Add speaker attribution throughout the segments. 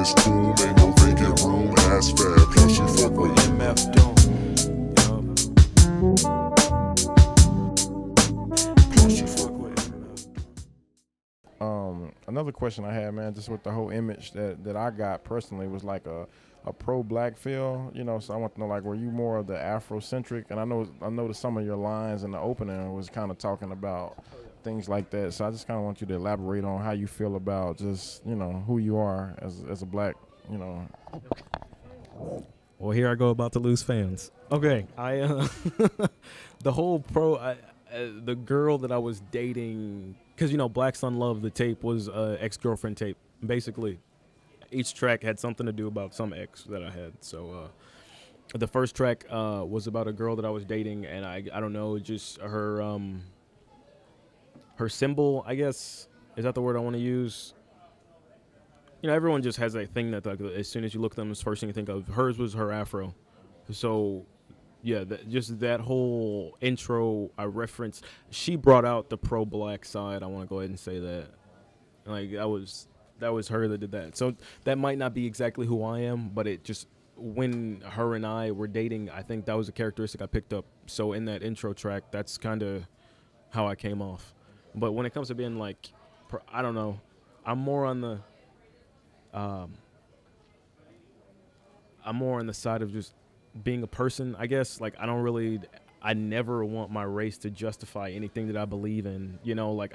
Speaker 1: it's cool, ain't no vacant room, ass fat. Plus you fuck with
Speaker 2: MF Doom. Plus you fuck with MF.
Speaker 3: Another question I had, man, just with the whole image that I got personally was like a pro-black feel, you know. So I want to know, like, were you more of the Afrocentric? And I noticed some of your lines in the opening was kind of talking about things like that. So I just kind of want you to elaborate on how you feel about just, you know, who you are as a black, you know.
Speaker 4: Well, here I go about to lose fans. Okay, the whole the girl that I was dating, because, you know, Black Sun Love, the tape was ex-girlfriend tape. Basically, each track had something to do about some ex that I had. So the first track was about a girl that I was dating, and I don't know, just her symbol, I guess, is that the word I want to use? You know, everyone just has that thing that, like, as soon as you look at them, the first thing you think of. Hers was her afro. So yeah, just that whole intro I referenced, she brought out the pro-black side. I want to go ahead and say that. Like, that was her that did that. So that might not be exactly who I am, but it just, when her and I were dating, I think that was a characteristic I picked up. So in that intro track, that's kind of how I came off. But when it comes to being like, I don't know, I'm more on the side of just being a person, I guess. Like, I never want my race to justify anything that I believe in, you know. Like,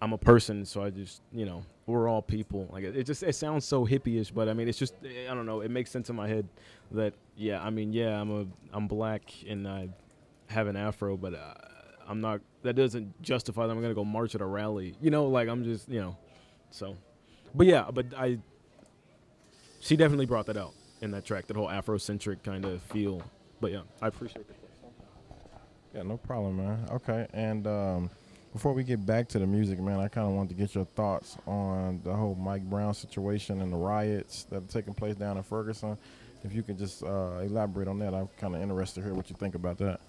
Speaker 4: I'm a person, so I just, you know, we're all people. Like, it sounds so hippie-ish, but I mean, it's just, I don't know, it makes sense in my head that, yeah, I mean, yeah, I'm black and I have an afro, but I'm not, that doesn't justify that I'm gonna go march at a rally, you know. Like, I'm just, you know, so, but yeah, but she definitely brought that out in that track, that whole Afrocentric kind of feel. But yeah, I appreciate the question.
Speaker 3: Yeah, no problem, man. Okay, and before we get back to the music, man, I kind of wanted to get your thoughts on the whole Mike Brown situation and the riots that are taking place down in Ferguson. If you could just elaborate on that, I'm kind of interested to hear what you think about that.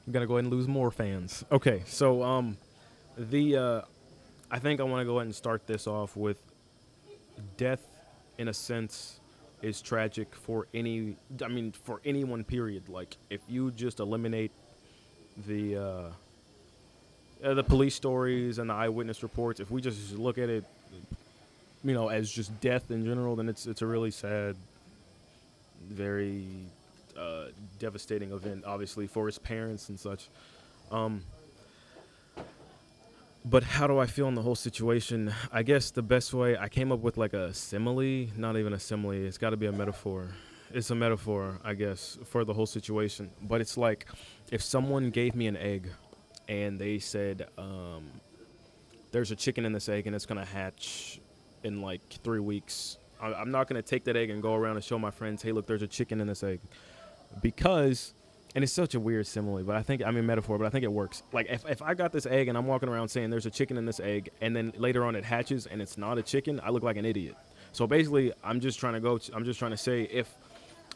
Speaker 4: I'm gonna go ahead and lose more fans. Okay, so I think I want to go ahead and start this off with death, in a sense, is tragic for for anyone, period. Like, if you just eliminate the police stories and the eyewitness reports, if we just look at it, you know, as just death in general, then it's a really sad, very devastating event, obviously, for his parents and such. But how do I feel in the whole situation? I guess the best way, I came up with like a simile, not even a simile, it's got to be a metaphor. It's a metaphor, I guess, for the whole situation. But it's like, if someone gave me an egg and they said, there's a chicken in this egg and it's going to hatch in like 3 weeks, I'm not going to take that egg and go around and show my friends, hey, look, there's a chicken in this egg. Because, and it's such a weird simile, but metaphor, but I think it works. Like, if I got this egg and I'm walking around saying there's a chicken in this egg, and then later on it hatches and it's not a chicken, I look like an idiot. So basically, I'm just trying to say, if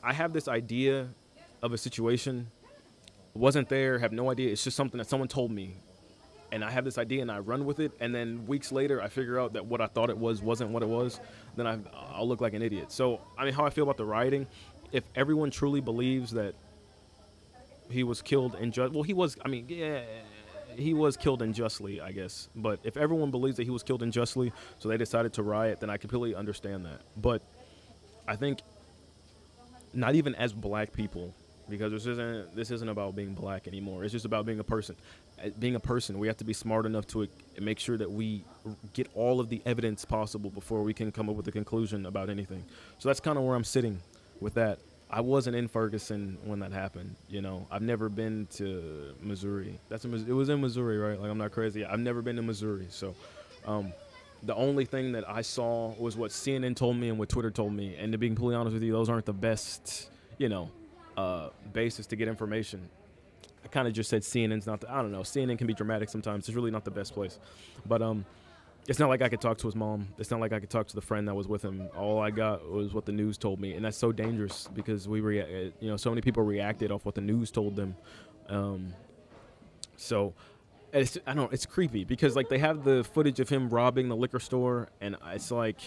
Speaker 4: I have this idea of a situation, wasn't there, have no idea, it's just something that someone told me, and I have this idea and I run with it, and then weeks later I figure out that what I thought it was wasn't what it was, then I'll look like an idiot. So, I mean, how I feel about the rioting, if everyone truly believes that he was killed unjustly, well, he was killed unjustly, I guess. But if everyone believes that he was killed unjustly, so they decided to riot, then I completely understand that. But I think not even as black people, because this isn't about being black anymore. It's just about being a person. Being a person, we have to be smart enough to make sure that we get all of the evidence possible before we can come up with a conclusion about anything. So that's kind of where I'm sitting with that. I wasn't in Ferguson when that happened, you know. I've never been to Missouri. It was in Missouri, right? Like, I'm not crazy. I've never been to Missouri. So the only thing that I saw was what CNN told me and what Twitter told me. And to be completely honest with you, those aren't the best, you know, basis to get information. I kind of just said CNN's not I don't know. CNN can be dramatic sometimes. It's really not the best place. But it's not like I could talk to his mom. It's not like I could talk to the friend that was with him. All I got was what the news told me, and that's so dangerous because so many people reacted off what the news told them. So I don't know, it's creepy because, like, they have the footage of him robbing the liquor store, and it's like,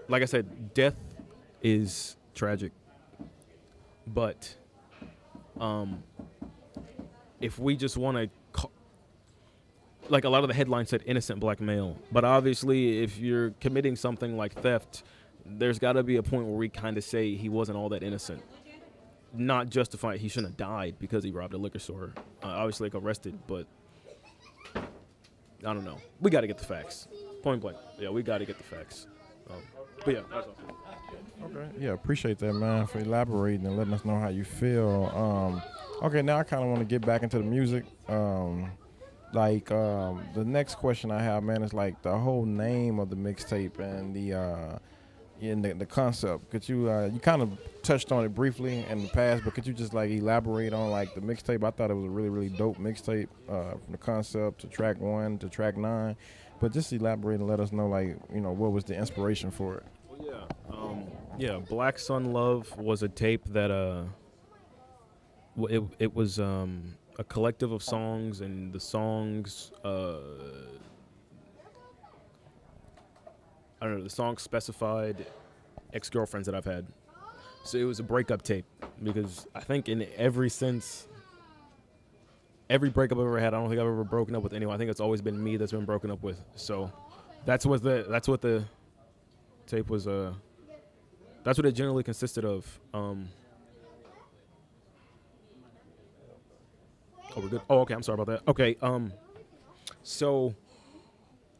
Speaker 4: like I said, death is tragic. But if we just want to, like a lot of the headlines said innocent black male, but obviously if you're committing something like theft, there's got to be a point where we kind of say he wasn't all that innocent. Not justify he shouldn't have died because he robbed a liquor store. Obviously, like arrested, but I don't know. We got to get the facts. Point blank. Yeah, we got to get the facts. But yeah, that's all.
Speaker 3: Okay. Yeah, appreciate that, man, for elaborating and letting us know how you feel. Okay, now I kind of want to get back into the music. The next question I have, man, is like the whole name of the mixtape and the concept. Could you you kind of touched on it briefly in the past, but could you just like elaborate on like the mixtape? I thought it was a really, really dope mixtape from the concept to track 1 to track 9. But just elaborate and let us know, like, you know, what was the inspiration for it?
Speaker 4: Well, yeah, Black Sun Love was a tape that it was a collective of songs, and the songs I don't know, the songs specified ex-girlfriends that I've had. So it was a breakup tape because I think in every sense, every breakup I've ever had, I don't think I've ever broken up with anyone. I think it's always been me that's been broken up with. So that's what the tape was. That's what it generally consisted of. Oh, we're good. Oh, okay. I'm sorry about that. Okay. So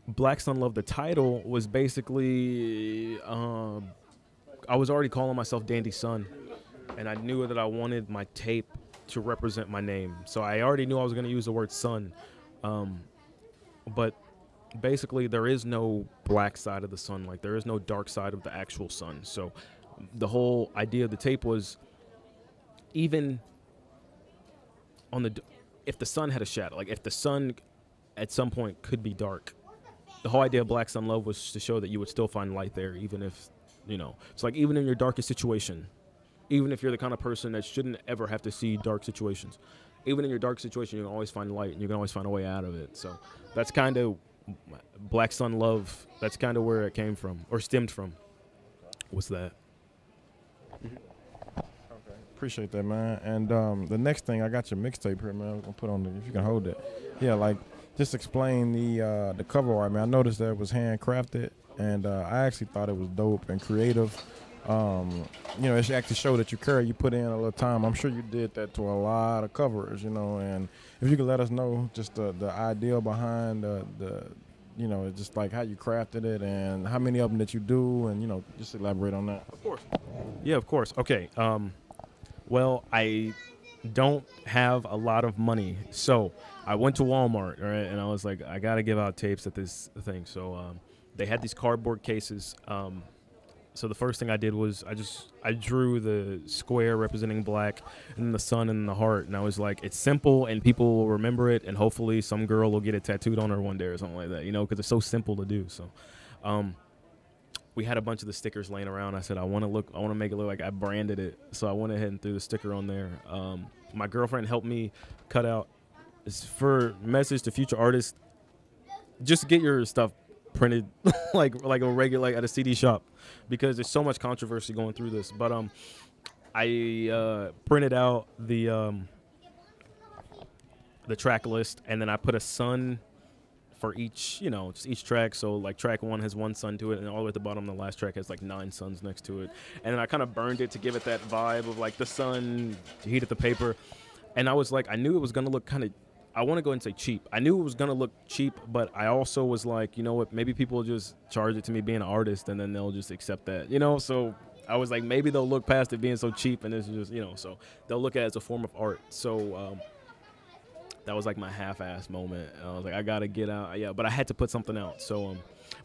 Speaker 4: Black Sun Love, the title was basically, I was already calling myself Dandi Sun, and I knew that I wanted my tape to represent my name. So I already knew I was going to use the word sun. But basically there is no black side of the sun. Like there is no dark side of the actual sun. So the whole idea of the tape was even on if the sun had a shadow, like if the sun at some point could be dark, the whole idea of Black Sun Love was to show that you would still find light there, even if, you know, it's like even in your darkest situation, even if you're the kind of person that shouldn't ever have to see dark situations, even in your dark situation, you can always find light and you can always find a way out of it. So that's kind of Black Sun Love. That's kind of where it came from or stemmed from. What's that?
Speaker 3: Okay. Appreciate that, man. And the next thing, I got your mixtape here, man. I'm gonna put on if you can hold it. Yeah, like just explain the cover art, man. I noticed that it was handcrafted, and I actually thought it was dope and creative. You know, it actually showed that you put in a little time. I'm sure you did that to a lot of covers, you know, and if you could let us know just the idea behind the you know, just like how you crafted it and how many of them that you do, and, you know, just elaborate on that.
Speaker 4: Of course. Yeah, of course. Okay. Well, I don't have a lot of money, so I went to Walmart, right, and I was like, I got to give out tapes at this thing. So they had these cardboard cases. So the first thing I did was I drew the square representing black and then the sun and the heart. And I was like, it's simple and people will remember it. And hopefully some girl will get it tattooed on her one day or something like that, you know, because it's so simple to do. So we had a bunch of the stickers laying around. I said, I want to make it look like I branded it. So I went ahead and threw the sticker on there. My girlfriend helped me cut out. It's for message to future artists. Just get your stuff printed like a regular, like at a CD shop, because there's so much controversy going through this. But I printed out the track list, and then I put a sun for each, you know, just each track. So like track 1 has 1 sun to it, and all the way at the bottom the last track has like 9 suns next to it. And then I kind of burned it to give it that vibe of like the sun heated the paper. And I was like, I knew it was gonna look kind of, I want to go and say cheap. I knew it was going to look cheap, but I also was like, you know what, maybe people will just charge it to me being an artist and then they'll just accept that, you know? So I was like, maybe they'll look past it being so cheap and it's just, you know, so they'll look at it as a form of art. So that was like my half-ass moment. I was like, I got to get out. Yeah, but I had to put something out. So,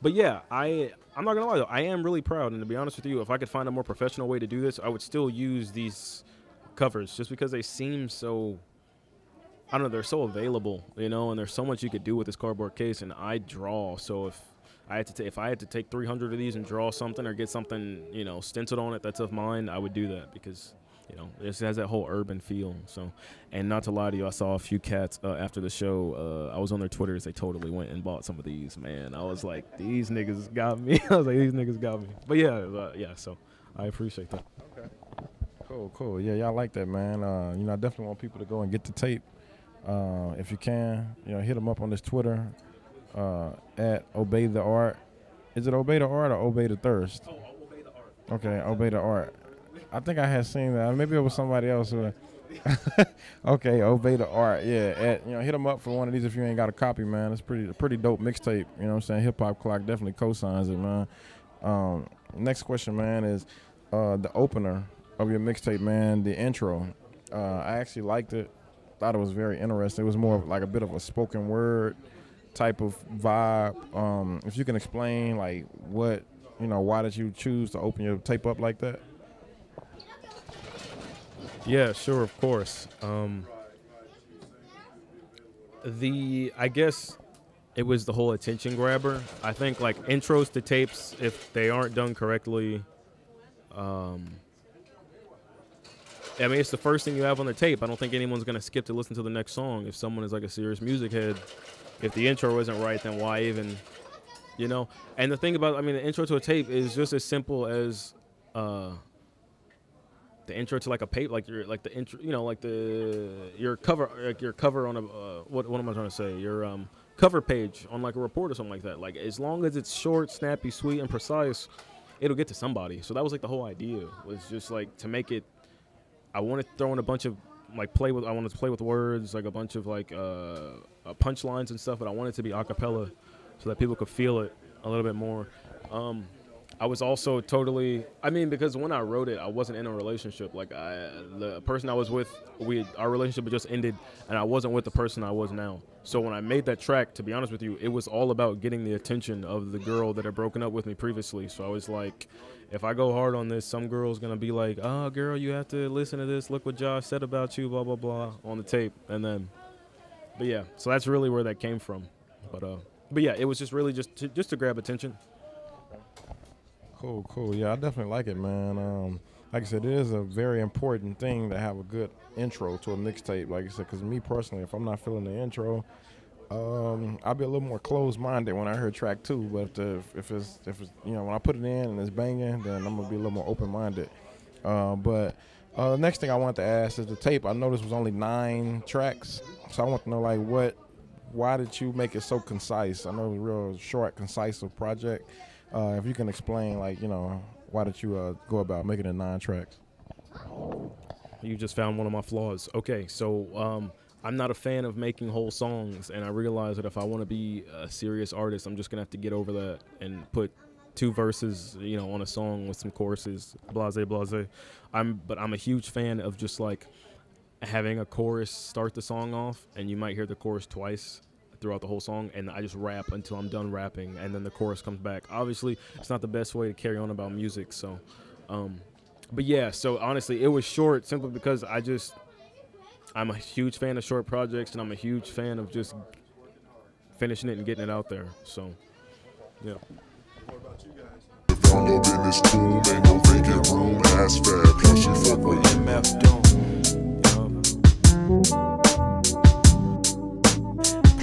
Speaker 4: but yeah, I'm not going to lie though. I am really proud. And to be honest with you, if I could find a more professional way to do this, I would still use these covers just because they seem so, I don't know, they're so available, you know, and there's so much you could do with this cardboard case, and I draw. So if I had to take 300 of these and draw something or get something, you know, stenciled on it that's of mine, I would do that because You know, it has that whole urban feel. So, and not to lie to you, I saw a few cats after the show. I was on their Twitters. They totally went and bought some of these. Man, I was like, these niggas got me. I was like, these niggas got me. But yeah. So I appreciate that.
Speaker 3: Okay. Cool. Yeah, y'all like that, man. You know, I definitely want people to go and get the tape. If you can, you know, hit them up on this Twitter at Obey the Art. Is it Obey the Art or Obey the Thirst?
Speaker 4: Oh, Obey the Art.
Speaker 3: Okay, Obey the Art. I think I had seen that. Maybe it was somebody else. Okay, Obey the Art. Yeah, you know, hit them up for one of these if you ain't got a copy, man. It's pretty dope mixtape. You know what I'm saying? HipHopClock definitely co-signs it, man. Next question, man, is the opener of your mixtape, man, the intro. I actually liked it. Thought it was very interesting. It was more of like a bit of a spoken word type of vibe. If you can explain, like, what, you know, why did you choose to open your tape up like that?
Speaker 4: Yeah, sure, of course. I guess it was the whole attention grabber. I think like intros to tapes, if they aren't done correctly, I mean, it's the first thing you have on the tape. I don't think anyone's gonna skip to listen to the next song. If someone is like a serious music head, if the intro isn't right, then why even, you know? And the thing about, I mean, the intro to a tape is just as simple as the intro to like a paper, like the intro, you know, like your cover on a what am I trying to say? Your cover page on like a report or something like that. Like, as long as it's short, snappy, sweet, and precise, it'll get to somebody. So that was like the whole idea, was just like to make it. I wanted to throw in a bunch of like I wanted to play with words, like a bunch of like punchlines and stuff, but I wanted it to be a cappella so that people could feel it a little bit more. I was also totally, I mean, because when I wrote it, I wasn't in a relationship. Like, the person I was with, our relationship had just ended, and I wasn't with the person I was now. So when I made that track, to be honest with you, it was all about getting the attention of the girl that had broken up with me previously. So I was like, if I go hard on this, some girl's going to be like, oh, girl, you have to listen to this. Look what Josh said about you, blah, blah, blah, on the tape. And then, but yeah, so that's really where that came from. But yeah, it was just really just to grab attention.
Speaker 3: Cool. Yeah, I definitely like it, man. Like I said, it is a very important thing to have a good intro to a mixtape. Like I said, because me personally, if I'm not feeling the intro, I'll be a little more closed-minded when I heard track 2. But if it's you know, when I put it in and it's banging, then I'm gonna be a little more open-minded. But the next thing I want to ask is the tape. I know this was only 9 tracks, so I want to know, like, why did you make it so concise? I know it was a real short, concise project. If you can explain, like, you know, why did you go about making it 9 tracks?
Speaker 4: You just found one of my flaws. Okay, so I'm not a fan of making whole songs, and I realize that if I want to be a serious artist, I'm just gonna have to get over that and put 2 verses, you know, on a song with some choruses, blase. But I'm a huge fan of just like having a chorus start the song off, and you might hear the chorus twice throughout the whole song, and I just rap until I'm done rapping, and then the chorus comes back. Obviously, it's not the best way to carry on about music, so but yeah, so honestly, it was short simply because I'm a huge fan of short projects, and I'm a huge fan of just finishing it and getting it out there. So yeah.
Speaker 1: What about you guys? Found up in this tomb, ain't no vacant room, ass fat, plus you fuck with
Speaker 2: MF Doom.